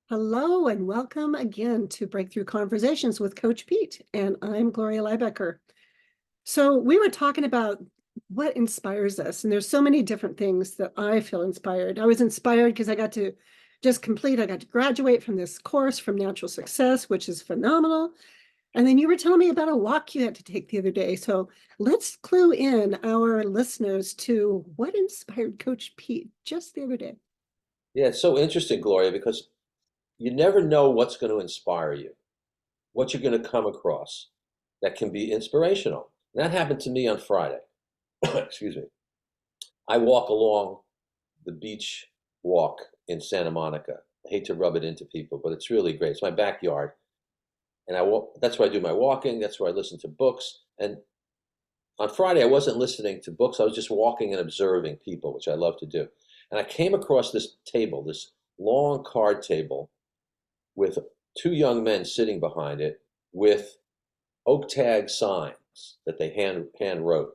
Hello and welcome again to Breakthrough Conversations with Coach Pete, and I'm Gloria Lybecker. So we were talking about what inspires us, and there's so many different things that I feel inspired. I was inspired because I got to graduate from this course from Natural Success, which is phenomenal. And then you were telling me about a walk you had to take the other day. So let's clue in our listeners to what inspired Coach Pete just the other day. Yeah, it's so interesting, Gloria, because you never know what's going to inspire you, what you're going to come across that can be inspirational. And that happened to me on Friday. Excuse me. I walk along the beach walk in Santa Monica. I hate to rub it into people, but it's really great. It's my backyard. And I walk, that's where I do my walking. That's where I listen to books. And on Friday, I wasn't listening to books. I was just walking and observing people, which I love to do. And I came across this table, this long card table with two young men sitting behind it with oak tag signs that they hand wrote.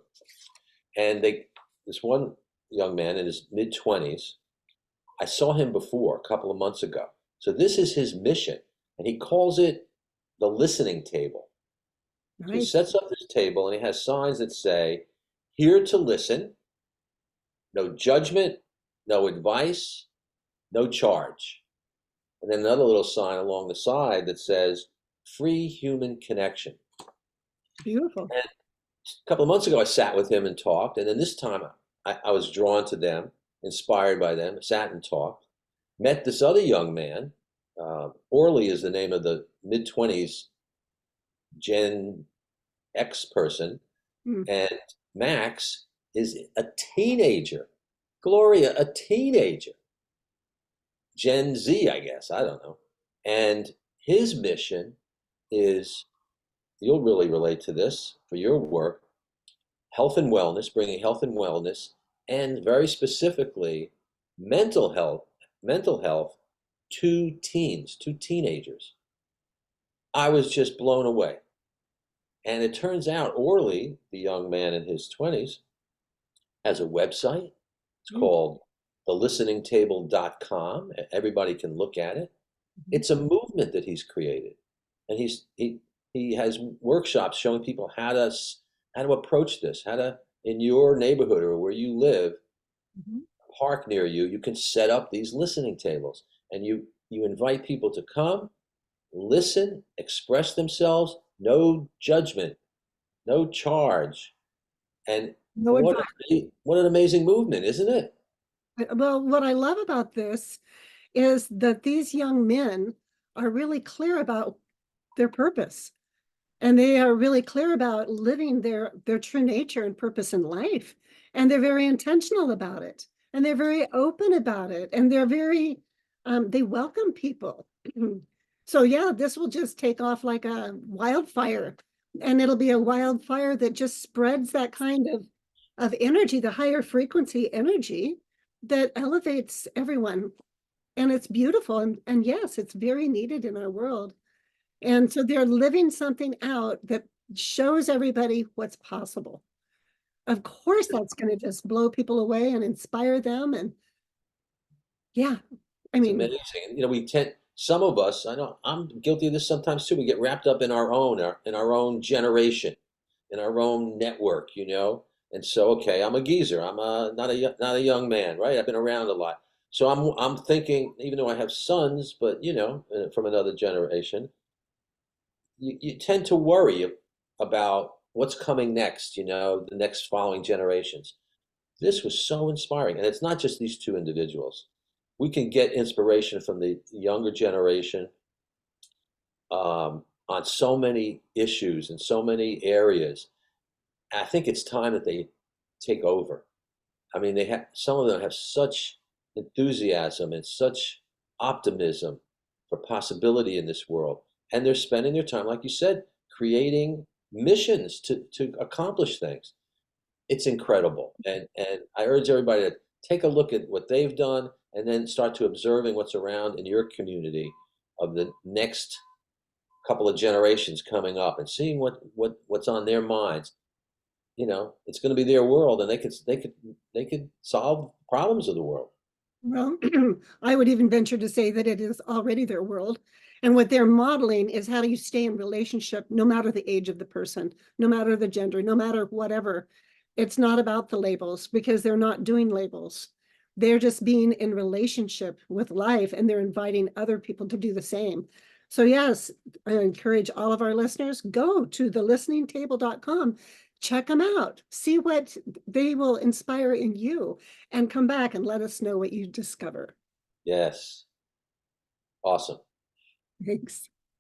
And this one young man in his mid 20s, I saw him before a couple of months ago. So this is his mission, and he calls it the listening table. So he Nice. sets up this table and he has signs that say, "Here to listen, no judgment, no advice, no charge." And then another little sign along the side that says, "Free human connection." Beautiful. And a couple of months ago, I sat with him and talked. And then this time, I was drawn to them, inspired by them, sat and talked. Met this other young man. Orly is the name of the mid 20s Gen X person. Hmm. And Max is a teenager. Gloria, a teenager. Gen Z, I guess. I don't know. And his mission is, you'll really relate to this for your work, health and wellness, bringing health and wellness, and very specifically mental health to teens, to teenagers. I was just blown away. And it turns out Orly, the young man in his 20s, has a website. It's Mm. called thelisteningtable.com. Everybody can look at it. Mhm. It's a movement that he's created. And he has workshops showing people how to approach this, how to in your neighborhood or where you live, Mhm. park near you, you can set up these listening tables and you invite people to come, listen, express themselves, no judgment, no charge. And No advice. what an amazing movement, isn't it? Well, what I love about this is that these young men are really clear about their purpose, and they are really clear about living their true nature and purpose in life. And they're very intentional about it, and they're very open about it, and they're very they welcome people. So yeah, this will just take off like a wildfire, and it'll be a wildfire that just spreads that kind of energy, the higher frequency energy that elevates everyone. And it's beautiful. And yes, it's very needed in our world. And so they're living something out that shows everybody what's possible. Of course, that's going to just blow people away and inspire them. And yeah, I It's mean, amazing. We tend, some of us, I know I'm guilty of this sometimes too. We get wrapped up in our own generation, in our own network. And so, okay, I'm a geezer. I'm not a young man, right? I've been around a lot. So I'm thinking, even though I have sons, but from another generation, you tend to worry about what's coming next, the next following generations. This was so inspiring. And it's not just these two individuals. We can get inspiration from the younger generation on so many issues and so many areas. I think it's time that they take over. I mean, some of them have such enthusiasm and such optimism for possibility in this world. And they're spending their time, like you said, creating missions to accomplish things. It's incredible. And I urge everybody to take a look at what they've done and then start to observing what's around in your community of the next couple of generations coming up and seeing what's on their minds. It's going to be their world, and they could solve problems of the world. Well, I would even venture to say that it is already their world. And what they're modeling is how do you stay in relationship, no matter the age of the person, no matter the gender, no matter whatever. It's not about the labels because they're not doing labels. They're just being in relationship with life and they're inviting other people to do the same. So yes, I encourage all of our listeners, go to thelisteningtable.com, check them out, see what they will inspire in you, and come back and let us know what you discover. Yes. Awesome. Thanks.